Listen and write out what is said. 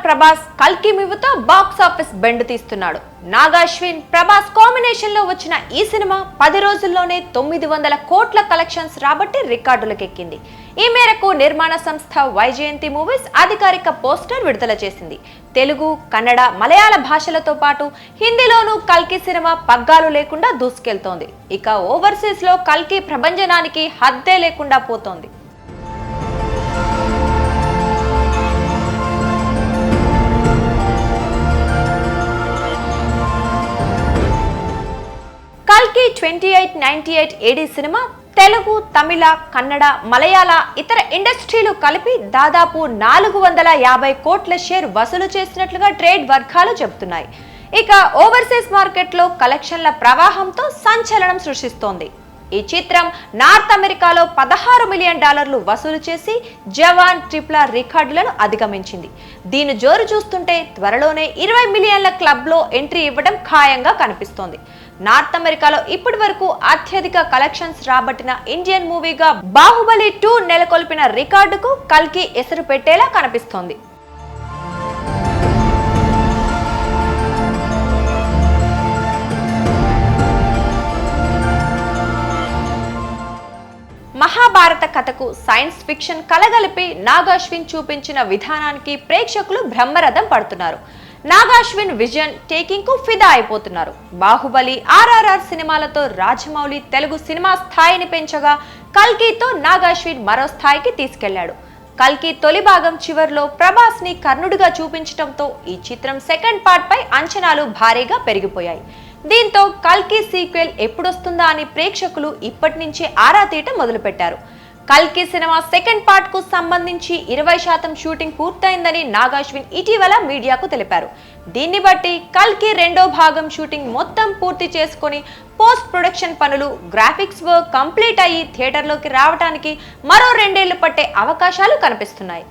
ప్రభాస్ కల్కి మూవీతో box office bend తీస్తున్నాడు. నాగ్ అశ్విన్ ప్రభాస్ కాంబినేషన్ లో వచ్చిన ఈ సినిమా 10 రోజుల్లోనే 900 కోట్ల కలెక్షన్స్ రాబట్టి రికార్డులకెక్కింది. ఈ మేరకు నిర్మాణ సంస్థ వైజయంతి మూవీస్ అధికారిక పోస్టర్ విడుదల చేసింది. తెలుగు, కన్నడ, మలయాళ భాషలతో పాటు హిందీలోనూ కల్కి సినిమా పగ్గాలు లేకుండా దూసుకెళ్తోంది. ఇక ఓవర్సీస్ లో కల్కి ప్రభంజనానికి హద్దే లేకుండా పోతోంది. కల్కి 2898 AD సినిమా తెలుగు, తమిళ, కన్నడ, మలయాళ ఇతర ఇండస్ట్రీలు కలిపి దాదాపు 450 కోట్ల షేర్ వసూలు చేసినట్లుగా ట్రేడ్ వర్గాలు చెబుతున్నాయి. ఇక ఓవర్సీస్ మార్కెట్లో కలెక్షన్ల ప్రవాహంతో సంచలనం సృష్టిస్తోంది. ఈ చిత్రం నార్త్ అమెరికాలో $16 మిలియన్ వసూలు చేసి జవాన్, RRR రికార్డులను అధిగమించింది. దీని జోరు చూస్తుంటే త్వరలోనే 20 మిలియన్ల క్లబ్ లో ఎంట్రీ ఇవ్వడం ఖాయంగా కనిపిస్తోంది. నార్త్ అమెరికాలో ఇప్పటి వరకు అత్యధిక కలెక్షన్స్ రాబట్టిన ఇండియన్ మూవీగా బాహుబలి 2 నెలకొల్పిన రికార్డుకు కల్కి ఎసరు పెట్టేలా కనిపిస్తోంది. మహాభారత కథకు సైన్స్ ఫిక్షన్ కలగలిపి నాగ్ అశ్విన్ చూపించిన విధానానికి ప్రేక్షకులు బ్రహ్మరథం పడుతున్నారు. నాగ్ అశ్విన్ విజన్ టేకింగ్ కు ఫిదా అయిపోతున్నారు. బాహుబలి, RRR సినిమాలతో రాజమౌళి తెలుగు సినిమా స్థాయిని పెంచగా కల్కితో నాగ్ అశ్విన్ మరో స్థాయికి తీసుకెళ్లాడు. కల్కి తొలి భాగం చివర్లో ప్రభాస్ ని కర్ణుడిగా చూపించడంతో ఈ చిత్రం సెకండ్ పార్ట్ పై అంచనాలు భారీగా పెరిగిపోయాయి. దీంతో కల్కి సీక్వెల్ ఎప్పుడొస్తుందా అని ప్రేక్షకులు ఇప్పటి నుంచే ఆరా తీయటం మొదలుపెట్టారు. కల్కి సినిమా సెకండ్ పార్ట్ కు సంబంధించి 20% షూటింగ్ పూర్తయిందని నాగ్ అశ్విన్ ఇటీవల మీడియాకు తెలిపారు. దీన్ని బట్టి కల్కి రెండో భాగం షూటింగ్ మొత్తం పూర్తి చేసుకొని పోస్ట్ ప్రొడక్షన్ పనులు, గ్రాఫిక్స్ వర్క్ కంప్లీట్ అయ్యి థియేటర్లోకి రావడానికి మరో 2 ఏళ్లు పట్టే అవకాశాలు కనిపిస్తున్నాయి.